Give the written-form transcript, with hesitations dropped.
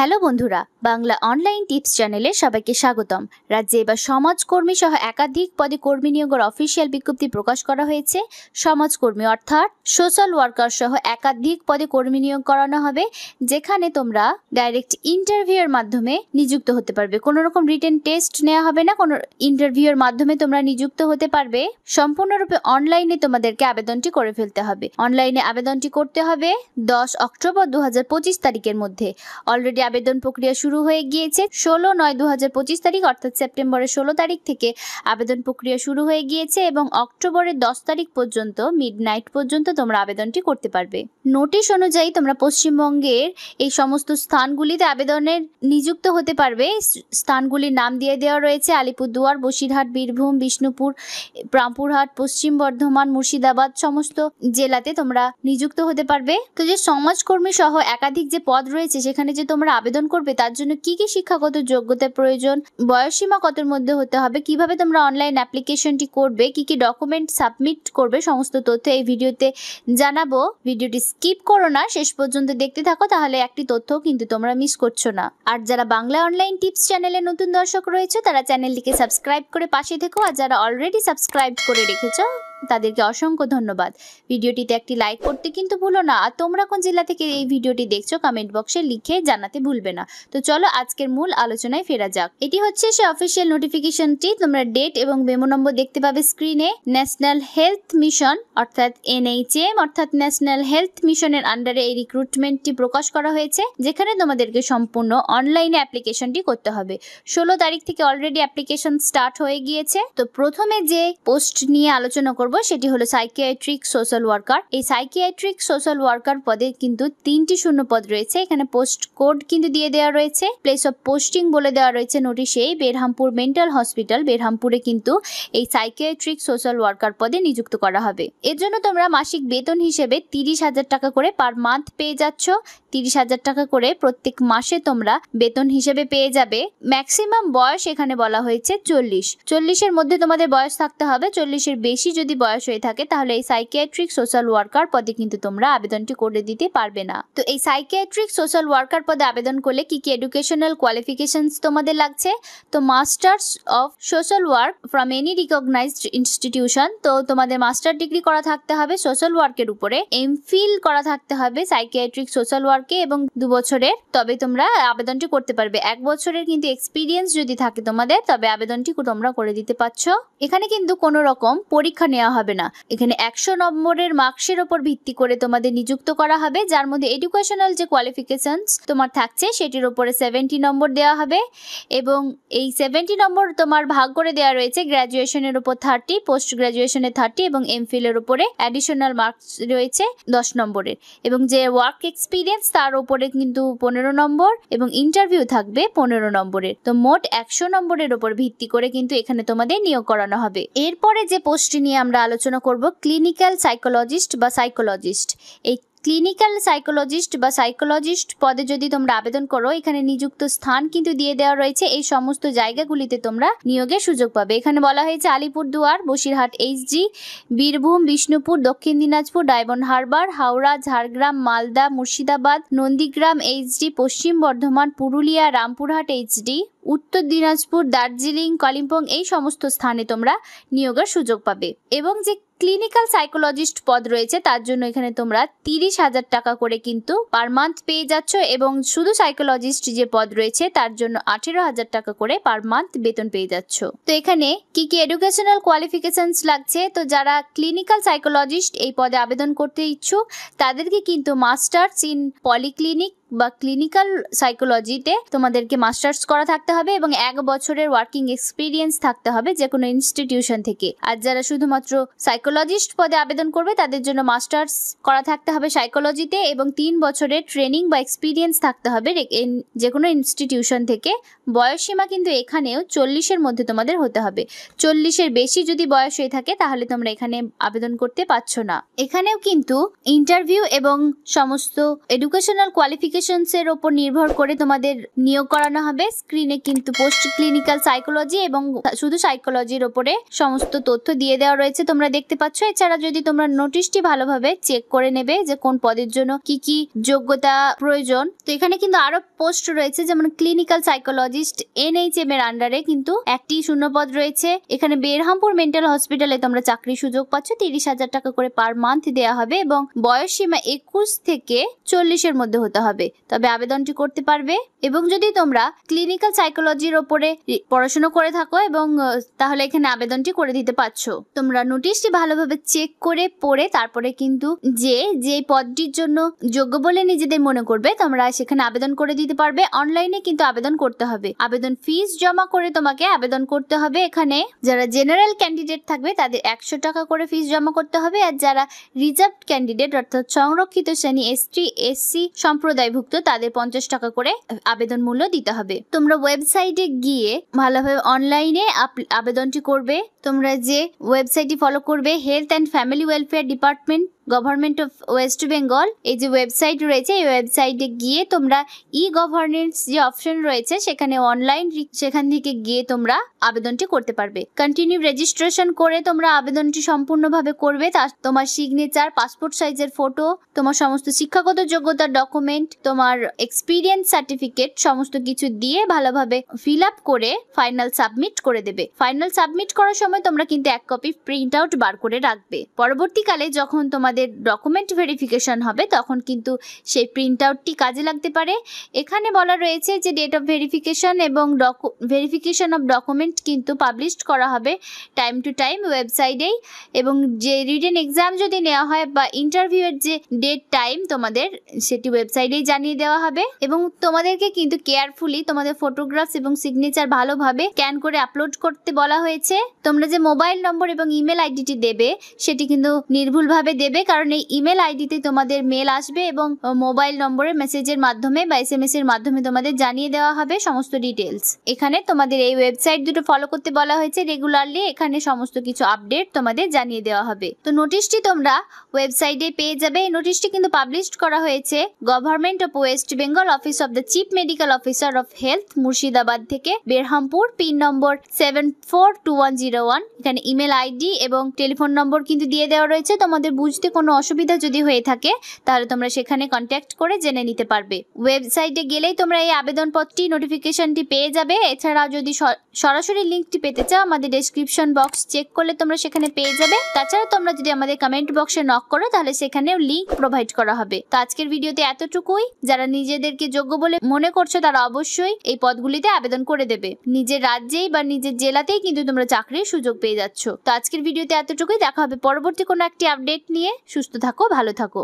Hello বন্ধুরা, Bangla online tips চ্যানেলে সবাইকে স্বাগতম। রাজ্যে এবার সমাজকর্মী সহ একাধিক পদে কর্মী নিয়োগের অফিসিয়াল বিজ্ঞপ্তি প্রকাশ করা হয়েছে। সমাজকর্মী অর্থাৎ সোশ্যাল ওয়ার্কার সহ একাধিক পদে কর্মী নিয়োগ করানো হবে, যেখানে তোমরা ডাইরেক্ট ইন্টারভিউয়ের মাধ্যমে নিযুক্ত হতে পারবে। কোনো রকম রিটেন টেস্ট নেওয়া হবে না, কোনো ইন্টারভিউয়ের মাধ্যমে তোমরা নিযুক্ত হতে পারবে। সম্পূর্ণরূপে অনলাইনে তোমাদেরকে আবেদনটি করে ফেলতে হবে। অনলাইনে আবেদনটি করতে হবে 10 অক্টোবর 2025 তারিখের মধ্যে। অলরেডি আবেদন প্রক্রিয়া শুরু হয়ে গিয়েছে 16/9/2025 তারিখ, অর্থাৎ সেপ্টেম্বরের 16 তারিখ থেকে আবেদন প্রক্রিয়া শুরু হয়ে গিয়েছে এবং অক্টোবরের 10 তারিখ পর্যন্ত মিডনাইট পর্যন্ত তোমরা আবেদনটি করতে পারবে। নোটিশ অনুযায়ী তোমরা পশ্চিমবঙ্গের এই সমস্ত স্থানগুলিতে আবেদনের নিযুক্ত হতে পারবে। স্থানগুলির নাম দিয়ে দেওয়া রয়েছে: আলিপুরদুয়ার, বসিরহাট, বীরভূম, বিষ্ণুপুর, রামপুরহাট, পশ্চিম বর্ধমান, মুর্শিদাবাদ সমস্ত জেলাতে তোমরা নিযুক্ত হতে পারবে। তো যে সমাজকর্মী সহ একাধিক যে পদ রয়েছে, সেখানে যে তোমরা আবেদন করবে তার জন্য কি কি শিক্ষাগত যোগ্যতার প্রয়োজন, বয়সসীমা কতর মধ্যে হতে হবে, কিভাবে তোমরা অনলাইন অ্যাপ্লিকেশনটি করবে, কি কি ডকুমেন্ট সাবমিট করবে, সমস্ত তথ্য এই ভিডিওতে জানাবো। ভিডিওটি স্কিপ করো না, শেষ পর্যন্ত দেখতে থাকো, তাহলে একটি তথ্য কিন্তু তোমরা মিস করছো না। আর যারা বাংলা অনলাইন টিপস চ্যানেলে নতুন দর্শক রয়েছে, তারা চ্যানেলটিকে সাবস্ক্রাইব করে পাশে থেকো, আর যারা অলরেডি সাবস্ক্রাইব করে রেখেছো তাদেরকে অসংখ্য ধন্যবাদ। ভিডিওটিতে একটি লাইক করতে কিন্তু ভুলো না। আর তোমরা কোন জেলা থেকে এই ভিডিওটি দেখছো কমেন্ট বক্সে লিখে জানাতে ভুলবে না। তো চলো আজকের মূল আলোচনায় ফেরা যাক। এটি হচ্ছে সে অফিসিয়াল নোটিফিকেশনটি। তোমরা ডেট এবং মেমো নম্বর দেখতে পাবে স্ক্রিনে। ন্যাশনাল হেলথ মিশন অর্থাৎ NHM অর্থাৎ ন্যাশনাল হেলথ মিশনের আন্ডারে এই রিক্রুটমেন্টটি প্রকাশ করা হয়েছে, যেখানে তোমাদেরকে সম্পূর্ণ অনলাইনে অ্যাপ্লিকেশনটি করতে হবে। 16 তারিখ থেকে অলরেডি অ্যাপ্লিকেশন স্টার্ট হয়ে গিয়েছে। তো প্রথমে যে পোস্ট নিয়ে আলোচনা করব সেটি হলো সাইকিয়াট্রিক সোশ্যাল ওয়ার্কার। এই সাইকিয়াট্রিক সোশ্যাল ওয়ার্কার পদে কিন্তু 3টি শূন্য পদ রয়েছে। এখানে পোস্ট কোড কিন্তু দিয়ে দেওয়া রয়েছে। প্লেস অফ পোস্টিং বলে দেওয়া রয়েছে নোটিশে বেরহামপুর মেন্টাল হসপিটাল, বেরহামপুরে কিন্তু এই সাইকিয়াট্রিক সোশ্যাল ওয়ার্কার পদে নিযুক্ত করা হবে। এর জন্য তোমরা মাসিক বেতন হিসেবে 30,000 টাকা করে পার মান্থ পেয়ে যাচ্ছ। 30,000 টাকা করে প্রত্যেক মাসে তোমরা বেতন হিসেবে পেয়ে যাবে। ম্যাক্সিমাম বয়স এখানে বলা হয়েছে 40-এর মধ্যে তোমাদের বয়স থাকতে হবে। 40-এর বেশি যদি বয়স হয়ে থাকে তাহলে এই সাইকিয়াট্রিক সোশ্যাল ওয়ার্কার পদে কিন্তু তোমরা আবেদনটি করে দিতে পারবে না। তো এই সাইকিয়াট্রিক সোশ্যাল ওয়ার্কার পদে আবেদন করলে কি কি এডুকেশনাল কোয়ালিফিকেশনস তোমাদের লাগছে? তো masters of social work from any recognised institution. তো তোমাদের মাস্টার ডিগ্রি করা থাকতে হবে সোশ্যাল ওয়ার্কের উপরে। এমফিল করা থাকতে হবে সাইকিয়াট্রিক সোশ্যাল ওয়ার্কে এবং 2 বছরের, তবে তোমরা আবেদনটি করতে পারবে। 1 বছরের কিন্তু এক্সপিরিয়েন্স যদি থাকে তোমাদের, তবে আবেদনটি তোমরা করে দিতে পারছো। এখানে কিন্তু কোনো রকম পরীক্ষা নেওয়া হবে না। এখানে 100 নম্বরের মার্কসের উপর ভিত্তি করে তোমাদের নিযুক্ত করা হবে, যার মধ্যে এডুকেশনাল যে কোয়ালিফিকেশনস তোমার থাকছে সেটির উপরে 70 নম্বর দেওয়া হবে এবং এই 70 নম্বর তোমার ভাগ করে দেওয়া রয়েছে। গ্র্যাজুয়েশনের উপর 30, পোস্ট গ্র্যাজুয়েশনে 30 এবং এমফিলের উপরে অ্যাডিশনাল মার্কস রয়েছে 10 নম্বরের এবং যে ওয়ার্ক এক্সপিরিয়েন্স তার উপরে কিন্তু 15 নম্বর এবং ইন্টারভিউ থাকবে 15 নম্বরের। তো মোট 100 নম্বরের উপর ভিত্তি করে কিন্তু এখানে তোমাদের নিয়োগ করানো হবে। এরপরে যে পোস্টটি নিয়ে আমরা আলোচনা করব ক্লিনিক্যাল সাইকোলজিস্ট বা সাইকোলজিস্ট। এই ক্লিনিক্যাল সাইকোলজিস্ট বা সাইকোলজিস্ট পদে যদি তোমরা আবেদন করো, এখানে নিযুক্ত স্থান কিন্তু দিয়ে দেওয়া রয়েছে। এই সমস্ত জায়গাগুলিতে তোমরা নিয়োগের সুযোগ পাবে। এখানে বলা হয়েছে আলিপুরদুয়ার, বসিরহাট HG, বীরভূম, বিষ্ণুপুর, দক্ষিণ দিনাজপুর, ডায়মন্ড হারবার, হাওড়া, ঝাড়গ্রাম, মালদা, মুর্শিদাবাদ, নন্দীগ্রাম HG, পশ্চিম বর্ধমান, পুরুলিয়া, রামপুরহাট HG, উত্তর দিনাজপুর, দার্জিলিং, কালিম্পং এই সমস্ত স্থানে তোমরা নিয়োগের সুযোগ পাবে। এবং যে ক্লিনিক্যাল সাইকোলজিস্ট পদ রয়েছে তার জন্য এখানে তোমরা 30,000 টাকা করে কিন্তু পার মান্থ পেয়ে যাচ্ছ এবং শুধু সাইকোলজিস্ট যে পদ রয়েছে তার জন্য 18,000 টাকা করে পার মান্থ বেতন পেয়ে যাচ্ছ। তো এখানে কি কি এডুকেশনাল কোয়ালিফিকেশনস লাগছে? তো যারা ক্লিনিক্যাল সাইকোলজিস্ট এই পদে আবেদন করতে ইচ্ছুক তাদেরকে কিন্তু মাস্টার্স ইন পলিক্লিনিক বা ক্লিনিক্যাল সাইকোলজিতে তোমাদেরকে মাস্টার্স করা থাকতে হবে এবং 1 বছরের ওয়ার্কিং এক্সপিরিয়েন্স থাকতে হবে যে কোনো ইনস্টিটিউশন থেকে। আর যারা শুধুমাত্র সাইকোলজিস্ট পদে আবেদন করবে তাদের জন্য মাস্টার্স করা থাকতে হবে সাইকোলজিতে এবং 3 বছরের ট্রেনিং বা এক্সপিরিয়েন্স থাকতে হবে যে কোনো ইনস্টিটিউশন থেকে। বয়সসীমা কিন্তু এখানেও 40-এর মধ্যে তোমাদের হতে হবে। 40-এর বেশি যদি বয়স হয়ে থাকে তাহলে তোমরা এখানে আবেদন করতে পারছো না। এখানেও কিন্তু ইন্টারভিউ এবং সমস্ত এডুকেশনাল কোয়ালিফিকেশন কোয়ালিফিকেশনস এর উপর নির্ভর করে তোমাদের নিয়োগ করানো হবে। স্ক্রিনে কিন্তু পোস্ট ক্লিনিক্যাল সাইকোলজি এবং শুধু সাইকোলজির উপরে সমস্ত তথ্য দিয়ে দেওয়া রয়েছে, তোমরা দেখতে পাচ্ছ। এছাড়া যদি তোমরা নোটিশটি ভালোভাবে চেক করে নেবে যে কোন পদের জন্য কি কি যোগ্যতা প্রয়োজন, তো এখানে কিন্তু আরো পোস্ট রয়েছে, যেমন ক্লিনিক্যাল সাইকোলজিস্ট NHM এর আন্ডারে কিন্তু একটি শূন্য পদ রয়েছে। এখানে বেরহামপুর মেন্টাল হসপিটালে তোমরা চাকরির সুযোগ পাচ্ছ। 30,000 টাকা করে পার মান্থ দেওয়া হবে এবং বয়স সীমা 21 থেকে 40 এর মধ্যে হতে হবে, তবে আবেদনটি করতে পারবে। এবং যদি তোমরা ক্লিনিক্যাল সাইকোলজির ওপরে পড়াশোনা করে থাকো এবং তাহলে এখানে আবেদনটি করে দিতে পারছো। তোমরা নোটিশটি ভালোভাবে চেক করে পড়ে তারপরে কিন্তু যে পদটির জন্য যোগ্য বলে নিজেদের মনে করবে তোমরা সেখানে আবেদন করে দিতে পারবে। অনলাইনে কিন্তু আবেদন করতে হবে, আবেদন ফিস জমা করে তোমাকে আবেদন করতে হবে। এখানে যারা জেনারেল ক্যান্ডিডেট থাকবে তাদের 100 টাকা করে ফিস জমা করতে হবে, আর যারা রিজার্ভ ক্যান্ডিডেট অর্থাৎ সংরক্ষিত শ্রেণী ST SC সম্প্রদায়ভুক্ত তাদের 50 টাকা করে আবেদন মূল্য দিতে হবে। তোমরা ওয়েবসাইটে গিয়ে ভালোভাবে অনলাইনে আবেদনটি করবে। তোমরা যে ওয়েবসাইটটি ফলো করবে, health and family welfare department, government of West Bengal, এই যে ওয়েবসাইট রয়েছে, এই ওয়েবসাইটে গিয়ে তোমরা গভর্নেন্স যে অপশন রয়েছে সেখানে অনলাইন, সেখান থেকে গিয়ে তোমরা আবেদনটি করতে পারবে। কন্টিনিউ রেজিস্ট্রেশন করে তোমরা আবেদনটি সম্পূর্ণভাবে করবে। তোমার সিগনেচার, পাসপোর্ট সাইজের ফটো, তোমার সমস্ত শিক্ষাগত যোগ্যতার ডকুমেন্ট, তোমার এক্সপিরিয়েন্স সার্টিফিকেট সমস্ত কিছু দিয়ে ভালোভাবে ফিল আপ করে ফাইনাল সাবমিট করে দেবে। ফাইনাল সাবমিট করার সময় তোমরা কিন্তু 1 কপি প্রিন্ট আউট বার করে রাখবে। পরবর্তীকালে যখন তোমাদের ডকুমেন্ট ভেরিফিকেশন হবে তখন কিন্তু সেই প্রিন্ট আউটটি কাজে লাগতে পারে। এখানে বলা রয়েছে যে ডেট অফ ভেরিফিকেশন এবং ভেরিফিকেশন অফ ডকুমেন্ট কিন্তু পাবলিশ করা হবে টাইম টু টাইম ওয়েবসাইটেই, এবং যে রিটেন এক্সাম যদি নেওয়া হয় বা ইন্টারভিউয়ের যে ডেট টাইম তোমাদের সেটি ওয়েবসাইটেই জানিয়ে দেওয়া হবে। এবং তোমাদেরকে কিন্তু কেয়ারফুলি তোমাদের ফটোগ্রাফস এবং সিগনেচার ভালোভাবে স্ক্যান করে আপলোড করতে বলা হয়েছে। তোমরা যে মোবাইল নম্বর এবং ইমেল আইডিটি দেবে সেটি কিন্তু নির্ভুলভাবে দেবে, কারণ এই ইমেল আইডিতে তোমাদের মেল আসবে এবং মোবাইল নম্বরে মেসেজের মাধ্যমে বা SMS এর মাধ্যমে তোমাদের জানিয়ে দেওয়া হবে সমস্ত ডিটেলস। এখানে তোমাদের এই ওয়েবসাইট দুটো ফলো করতে বলা হয়েছে রেগুলারলি, এখানে সমস্ত কিছু আপডেট তোমাদের জানিয়ে দেওয়া হবে। তো নোটিশটি তোমরা ওয়েবসাইটে পেয়ে যাবে। এই নোটিশটি কিন্তু পাবলিশ করা হয়েছে government of West Bengal, office of the chief medical officer of health, Murshidabad থেকে, বেরহামপুর, পিন নম্বর 742101। এখানে ইমেল আইডি এবং টেলিফোন নম্বর কিন্তু দিয়ে দেওয়া রয়েছে। তোমাদের বুঝতে কোনো অসুবিধা যদি হয়ে থাকে তাহলে তোমরা সেখানে কন্ট্যাক্ট করে জেনে নিতে পারবে। ওয়েবসাইটে গেলেই তোমরা এই আবেদনপত্রটি নোটিফিকেশনটি পেয়ে যাবে। এছাড়া যদি সরাসরি লিঙ্কটি পেতে চাও আমাদের ডেসক্রিপশন বক্স চেক করলে তোমরা সেখানে পেয়ে যাবে। তাছাড়া তোমরা যদি আমাদের কমেন্ট বক্সে নক করো তাহলে সেখানেও লিঙ্ক প্রোভাইড করা হবে। তো আজকের ভিডিওতে এতটুকুই। যারা নিজেদেরকে যোগ্য বলে মনে করছো তারা অবশ্যই এই পদগুলিতে আবেদন করে দেবে। নিজের রাজ্যেই বা নিজের জেলাতেই কিন্তু তোমরা চাকরির সুযোগ পেয়ে যাচ্ছ। তো আজকের ভিডিওতে এতটুকুই। দেখা হবে পরবর্তী কোনো একটি আপডেট নিয়ে। সুস্থ থাকো, ভালো থাকো।